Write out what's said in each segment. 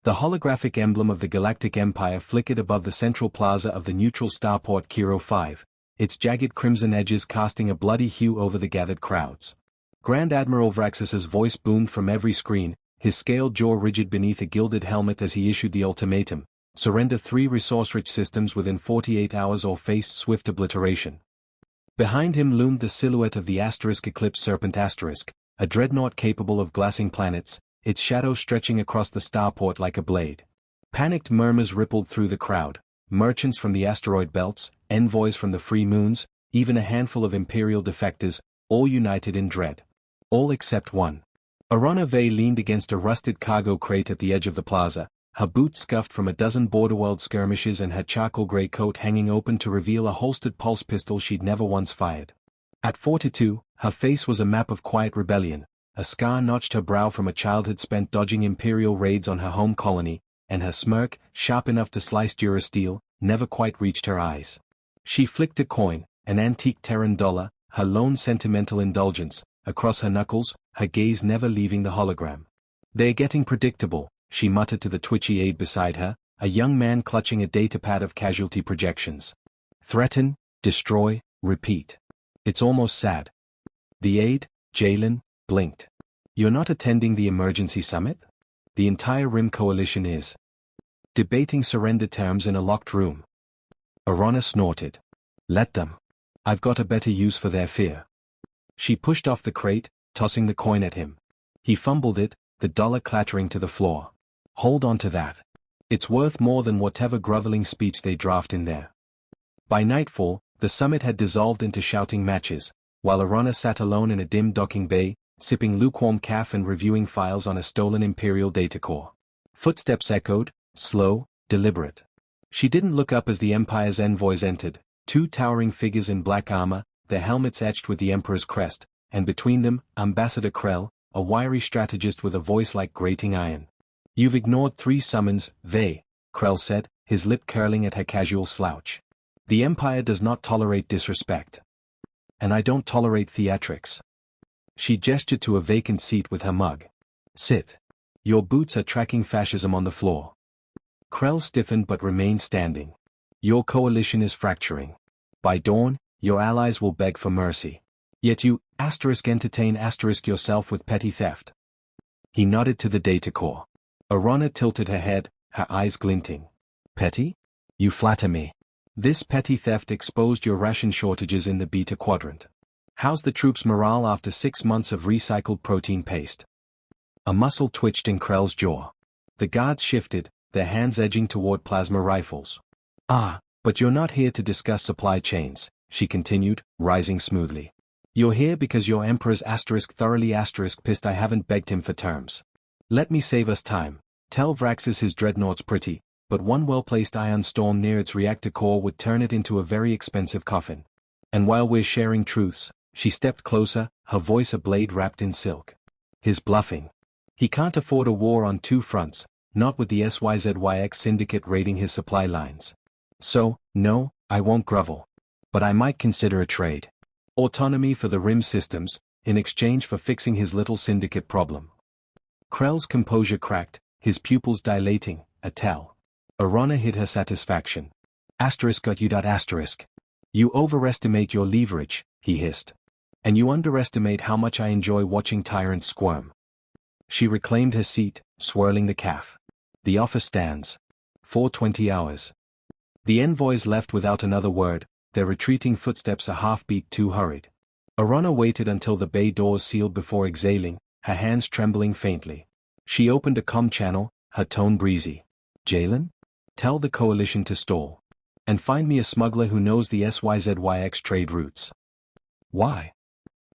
The holographic emblem of the Galactic Empire flickered above the central plaza of the neutral starport Kiro 5, its jagged crimson edges casting a bloody hue over the gathered crowds. Grand Admiral Vraxis's voice boomed from every screen, his scaled jaw rigid beneath a gilded helmet as he issued the ultimatum: surrender 3 resource-rich systems within 48 hours or face swift obliteration. Behind him loomed the silhouette of the Eclipse Serpent Asterisk, a dreadnought capable of glassing planets, its shadow stretching across the starport like a blade. Panicked murmurs rippled through the crowd, merchants from the asteroid belts, envoys from the free moons, even a handful of Imperial defectors, all united in dread. All except one. Arana Vey leaned against a rusted cargo crate at the edge of the plaza, her boots scuffed from a dozen borderworld skirmishes and her charcoal grey coat hanging open to reveal a holstered pulse pistol she'd never once fired. At 42, her face was a map of quiet rebellion. A scar notched her brow from a childhood spent dodging Imperial raids on her home colony, and her smirk, sharp enough to slice durasteel, never quite reached her eyes. She flicked a coin, an antique Terran dollar, her lone sentimental indulgence, across her knuckles, her gaze never leaving the hologram. "They're getting predictable," she muttered to the twitchy aide beside her, a young man clutching a datapad of casualty projections. "Threaten, destroy, repeat. It's almost sad." The aide, Jalen, blinked. "You're not attending the emergency summit? The entire Rim Coalition is debating surrender terms in a locked room." Arana snorted. "Let them. I've got a better use for their fear." She pushed off the crate, tossing the coin at him. He fumbled it, the dollar clattering to the floor. "Hold on to that. It's worth more than whatever groveling speech they draft in there." By nightfall, the summit had dissolved into shouting matches, while Arana sat alone in a dim docking bay, sipping lukewarm caf and reviewing files on a stolen Imperial data core. Footsteps echoed, slow, deliberate. She didn't look up as the Empire's envoys entered, 2 towering figures in black armor, their helmets etched with the Emperor's crest, and between them, Ambassador Krell, a wiry strategist with a voice like grating iron. "You've ignored 3 summons, Vey," Krell said, his lip curling at her casual slouch. "The Empire does not tolerate disrespect. And I don't tolerate theatrics." She gestured to a vacant seat with her mug. "Sit. Your boots are tracking fascism on the floor." Krell stiffened but remained standing. "Your coalition is fracturing. By dawn, your allies will beg for mercy. Yet you, entertain yourself with petty theft." He nodded to the data core. Arana tilted her head, her eyes glinting. "Petty? You flatter me. This petty theft exposed your ration shortages in the Beta Quadrant. How's the troops' morale after 6 months of recycled protein paste?" A muscle twitched in Krell's jaw. The guards shifted, their hands edging toward plasma rifles. "Ah, but you're not here to discuss supply chains," she continued, rising smoothly. "You're here because your Emperor's thoroughly pissed I haven't begged him for terms. Let me save us time. Tell Vraxis his dreadnought's pretty, but one well-placed ion storm near its reactor core would turn it into a very expensive coffin. And while we're sharing truths," she stepped closer, her voice a blade wrapped in silk. "His bluffing. He can't afford a war on 2 fronts, not with the SYZYX syndicate raiding his supply lines. So, no, I won't grovel. But I might consider a trade. Autonomy for the Rim systems, in exchange for fixing his little syndicate problem." Krell's composure cracked, his pupils dilating, a tell. Arana hid her satisfaction. Got you. "You overestimate your leverage," he hissed. "And you underestimate how much I enjoy watching tyrants squirm." She reclaimed her seat, swirling the caf. "The offer stands. 420 hours." The envoys left without another word, their retreating footsteps a half-beat too hurried. Arana waited until the bay doors sealed before exhaling, her hands trembling faintly. She opened a comm channel, her tone breezy. "Jalen? Tell the coalition to stall. And find me a smuggler who knows the SYZYX trade routes." "Why?"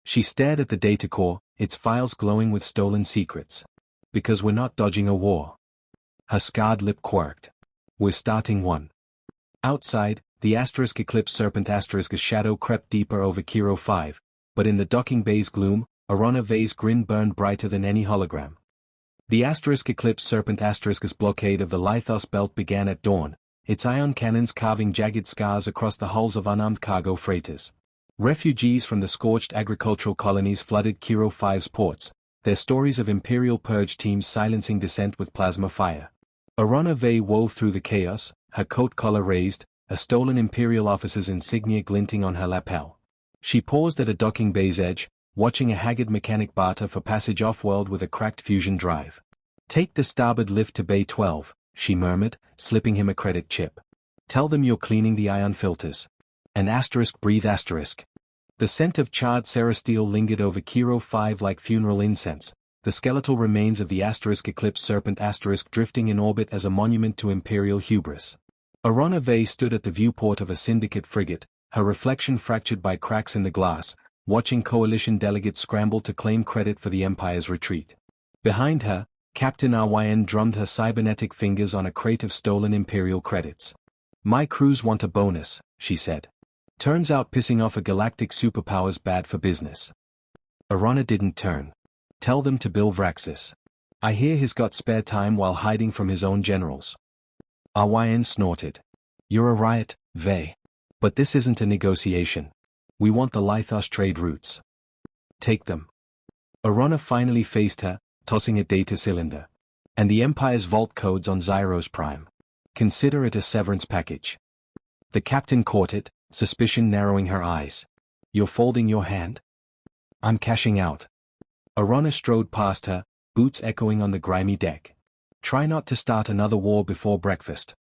She stared at the data core, its files glowing with stolen secrets. "Because we're not dodging a war." Her scarred lip quirked. "We're starting one." Outside, the Eclipse Serpent shadow crept deeper over Kiro 5, but in the docking bay's gloom, Arana Vey's grin burned brighter than any hologram. The Eclipse Serpent blockade of the Lithos belt began at dawn, its ion cannons carving jagged scars across the hulls of unarmed cargo freighters. Refugees from the scorched agricultural colonies flooded Kiro 5's ports, their stories of Imperial purge teams silencing dissent with plasma fire. Arana Vey wove through the chaos, her coat collar raised, a stolen Imperial officer's insignia glinting on her lapel. She paused at a docking bay's edge, watching a haggard mechanic barter for passage off-world with a cracked fusion drive. "Take the starboard lift to Bay 12, she murmured, slipping him a credit chip. "Tell them you're cleaning the ion filters." An asterisk breathe asterisk. The scent of charred cerasteel lingered over Kiro 5 like funeral incense, the skeletal remains of the asterisk eclipse serpent asterisk drifting in orbit as a monument to Imperial hubris. Arana Vey stood at the viewport of a syndicate frigate, her reflection fractured by cracks in the glass, watching coalition delegates scramble to claim credit for the Empire's retreat. Behind her, Captain Ryn drummed her cybernetic fingers on a crate of stolen Imperial credits. "My crews want a bonus," she said. "Turns out pissing off a galactic superpower's bad for business." Arana didn't turn. "Tell them to bill Vraxis. I hear he's got spare time while hiding from his own generals." Ryn snorted. "You're a riot, Vey. But this isn't a negotiation. We want the Lythos trade routes. Take them." Arana finally faced her, tossing a data cylinder. "And the Empire's vault codes on Zyros Prime. Consider it a severance package." The captain caught it, suspicion narrowing her eyes. "You're folding your hand?" "I'm cashing out." Arana strode past her, boots echoing on the grimy deck. "Try not to start another war before breakfast."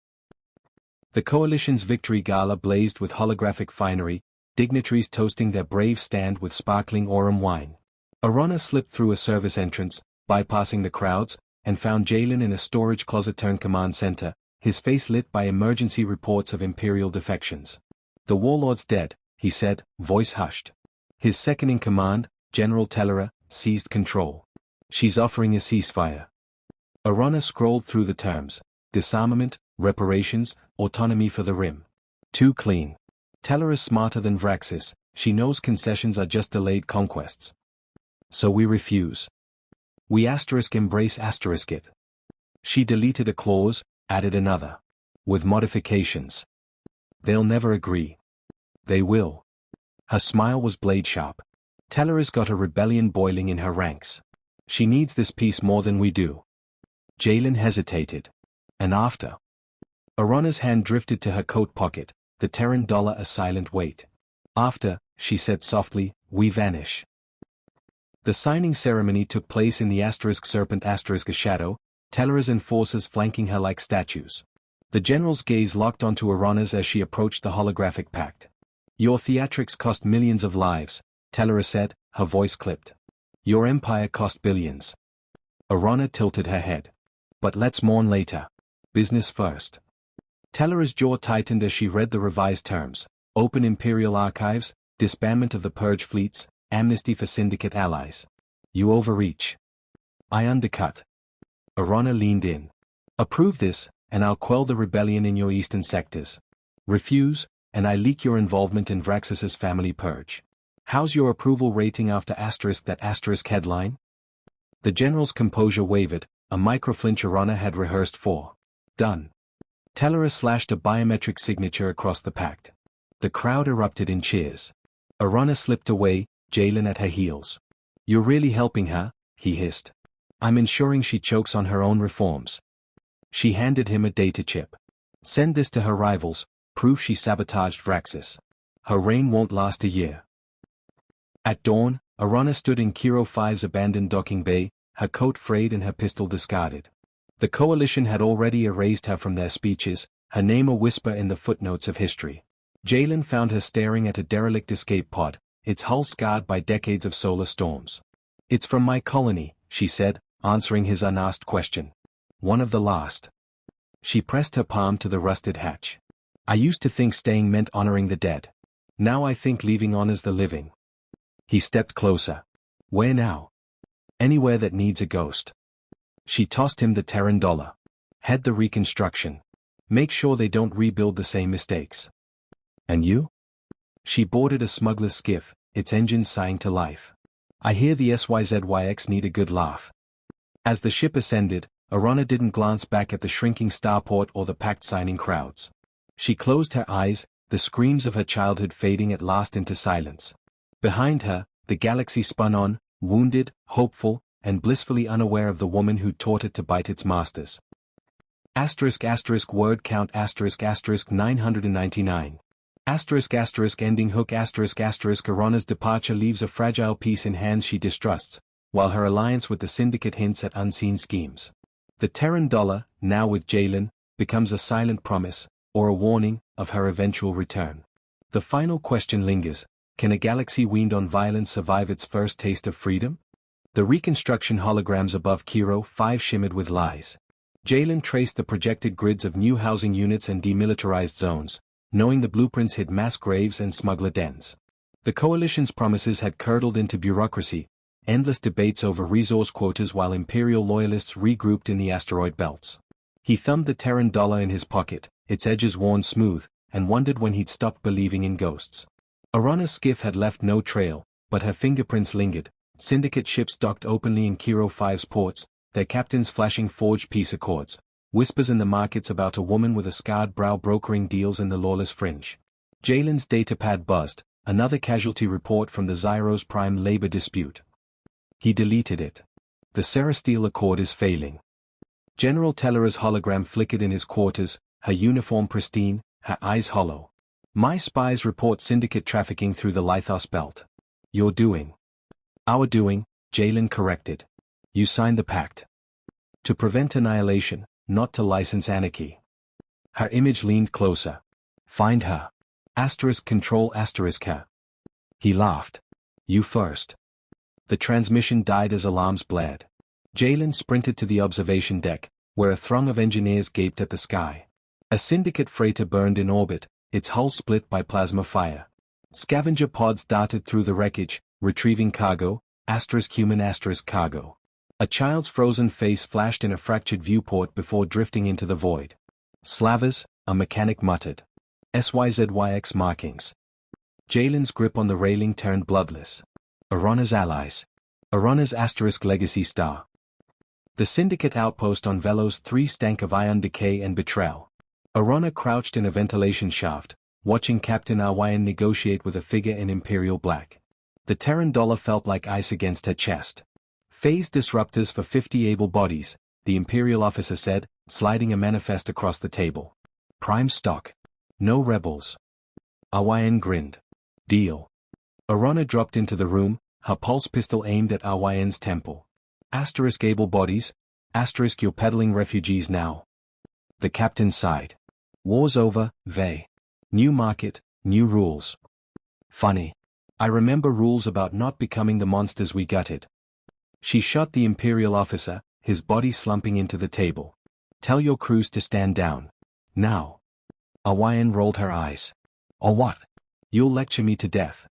The Coalition's victory gala blazed with holographic finery, dignitaries toasting their brave stand with sparkling Aurum wine. Arana slipped through a service entrance, bypassing the crowds, and found Jalen in a storage closet-turned-command center, his face lit by emergency reports of Imperial defections. "The warlord's dead," he said, voice hushed. His second-in-command, General Tellera, seized control. "She's offering a ceasefire." Arana scrolled through the terms: disarmament, reparations, autonomy for the Rim. Too clean. Tellera's smarter than Vraxis, she knows concessions are just delayed conquests. "So we refuse. We embrace it." She deleted a clause, added another. "With modifications. They'll never agree." "They will." Her smile was blade-sharp. "Tellera's got a rebellion boiling in her ranks. She needs this peace more than we do." Jalen hesitated. "And after?" Arana's hand drifted to her coat pocket, the Terran dollar a silent weight. "After," she said softly, "we vanish." The signing ceremony took place in the serpent shadow, Tellera's enforcers flanking her like statues. The general's gaze locked onto Arana's as she approached the holographic pact. "Your theatrics cost millions of lives," Tellera said, her voice clipped. "Your empire cost billions." Arana tilted her head. "But let's mourn later. Business first." Tellera's jaw tightened as she read the revised terms: open Imperial archives, disbandment of the Purge fleets, amnesty for Syndicate allies. "You overreach." "I undercut." Arana leaned in. "Approve this, and I'll quell the rebellion in your eastern sectors. Refuse, and I leak your involvement in Vraxis's family purge. How's your approval rating after that headline?" The general's composure wavered, a microflinch Arana had rehearsed for. "Done." Tellera slashed a biometric signature across the pact. The crowd erupted in cheers. Arana slipped away, Jalen at her heels. "You're really helping her," he hissed. "I'm ensuring she chokes on her own reforms." She handed him a data chip. "Send this to her rivals, proof she sabotaged Vraxis. Her reign won't last a year." At dawn, Arana stood in Kiro 5's abandoned docking bay, her coat frayed and her pistol discarded. The Coalition had already erased her from their speeches, her name a whisper in the footnotes of history. Jalen found her staring at a derelict escape pod, its hull scarred by decades of solar storms. "It's from my colony," she said, answering his unasked question. "One of the last." She pressed her palm to the rusted hatch. "I used to think staying meant honoring the dead. Now I think leaving honors the living." He stepped closer. "Where now?" "Anywhere that needs a ghost." She tossed him the Terran dollar. "Head the reconstruction. Make sure they don't rebuild the same mistakes." "And you?" She boarded a smuggler's skiff, its engines sighing to life. "I hear the SYZYX need a good laugh." As the ship ascended, Arana didn't glance back at the shrinking starport or the pact-signing crowds. She closed her eyes, the screams of her childhood fading at last into silence. Behind her, the galaxy spun on, wounded, hopeful, and blissfully unaware of the woman who taught it to bite its masters. Asterisk asterisk word count asterisk asterisk 999. Asterisk asterisk ending hook asterisk asterisk Arana's departure leaves a fragile piece in hands she distrusts, while her alliance with the syndicate hints at unseen schemes. The Terran dollar, now with Jalen, becomes a silent promise, or a warning, of her eventual return. The final question lingers: can a galaxy weaned on violence survive its first taste of freedom? The reconstruction holograms above Kiro 5 shimmered with lies. Jalen traced the projected grids of new housing units and demilitarized zones, knowing the blueprints hid mass graves and smuggler dens. The coalition's promises had curdled into bureaucracy, endless debates over resource quotas while Imperial loyalists regrouped in the asteroid belts. He thumbed the Terran dollar in his pocket, its edges worn smooth, and wondered when he'd stopped believing in ghosts. Arana's skiff had left no trail, but her fingerprints lingered. Syndicate ships docked openly in Kiro 5's ports, their captains flashing forged peace accords. Whispers in the markets about a woman with a scarred brow brokering deals in the lawless fringe. Jalen's datapad buzzed, another casualty report from the Zyros Prime labor dispute. He deleted it. The Celestial Accord is failing. General Tellera's hologram flickered in his quarters, her uniform pristine, her eyes hollow. My spies report syndicate trafficking through the Lithos belt. You're doing. Our doing, Jalen corrected. You signed the pact. To prevent annihilation, not to license anarchy. Her image leaned closer. Find her. Asterisk control asterisk her. He laughed. You first. The transmission died as alarms blared. Jalen sprinted to the observation deck, where a throng of engineers gaped at the sky. A syndicate freighter burned in orbit, its hull split by plasma fire. Scavenger pods darted through the wreckage, retrieving cargo, asterisk human asterisk cargo. A child's frozen face flashed in a fractured viewport before drifting into the void. Slavers, a mechanic muttered. SYZYX markings. Jalen's grip on the railing turned bloodless. Arana's allies. Arana's asterisk legacy star. The syndicate outpost on Velos 3 stank of ion decay and betrayal. Arana crouched in a ventilation shaft, watching Captain Arwayan negotiate with a figure in imperial black. The Terran dollar felt like ice against her chest. Phase disruptors for 50 able bodies, the Imperial officer said, sliding a manifest across the table. Prime stock. No rebels. Arwayan grinned. Deal. Arana dropped into the room, her pulse pistol aimed at Arwayan's temple. Asterisk able bodies, asterisk you're peddling refugees now. The captain sighed. War's over, Vey. New market, new rules. Funny. I remember rules about not becoming the monsters we gutted. She shot the Imperial officer, his body slumping into the table. Tell your crews to stand down. Now. Arwayan rolled her eyes. Or what? You'll lecture me to death.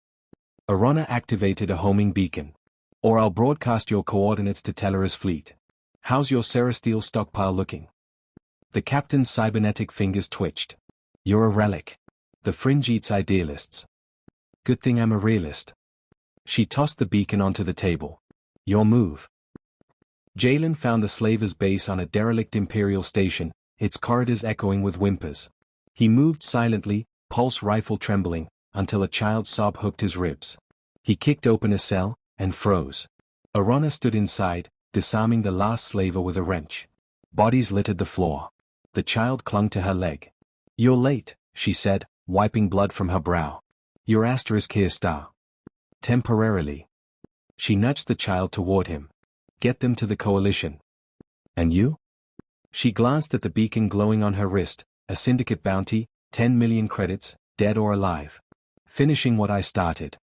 Arana activated a homing beacon. Or I'll broadcast your coordinates to Tellera's fleet. How's your Celestial stockpile looking? The captain's cybernetic fingers twitched. You're a relic. The fringe eats idealists. Good thing I'm a realist. She tossed the beacon onto the table. Your move. Jalen found the slaver's base on a derelict Imperial station, its corridors echoing with whimpers. He moved silently, pulse rifle trembling, until a child's sob hooked his ribs. He kicked open a cell, and froze. Arana stood inside, disarming the last slaver with a wrench. Bodies littered the floor. The child clung to her leg. You're late, she said, wiping blood from her brow. Your asterisk here star. Temporarily. She nudged the child toward him. Get them to the coalition. And you? She glanced at the beacon glowing on her wrist, a syndicate bounty, 10 million credits, dead or alive. Finishing what I started.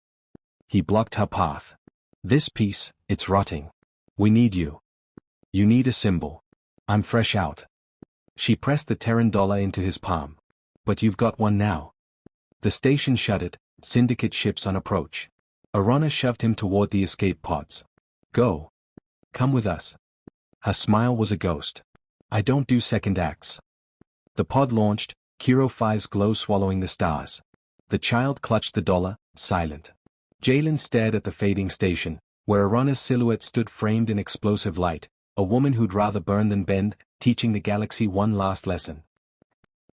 He blocked her path. This piece, it's rotting. We need you. You need a symbol. I'm fresh out. She pressed the Terran dollar into his palm. But you've got one now. The station shuddered, syndicate ships on approach. Arana shoved him toward the escape pods. Go. Come with us. Her smile was a ghost. I don't do second acts. The pod launched, Kiro 5's glow swallowing the stars. The child clutched the dollar, silent. Jalen stared at the fading station, where Arana's silhouette stood framed in explosive light, a woman who'd rather burn than bend, teaching the galaxy one last lesson.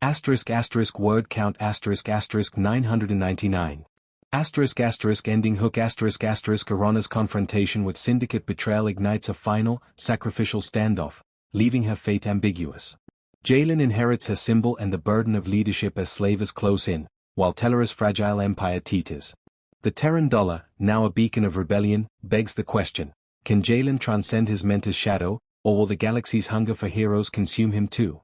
Asterisk asterisk word count asterisk asterisk 999. Asterisk asterisk ending hook asterisk asterisk Arana's confrontation with syndicate betrayal ignites a final, sacrificial standoff, leaving her fate ambiguous. Jalen inherits her symbol and the burden of leadership as Slavers close in, while Tellur's fragile empire teeters. The Terran dollar, now a beacon of rebellion, begs the question, can Jalen transcend his mentor's shadow, or will the galaxy's hunger for heroes consume him too?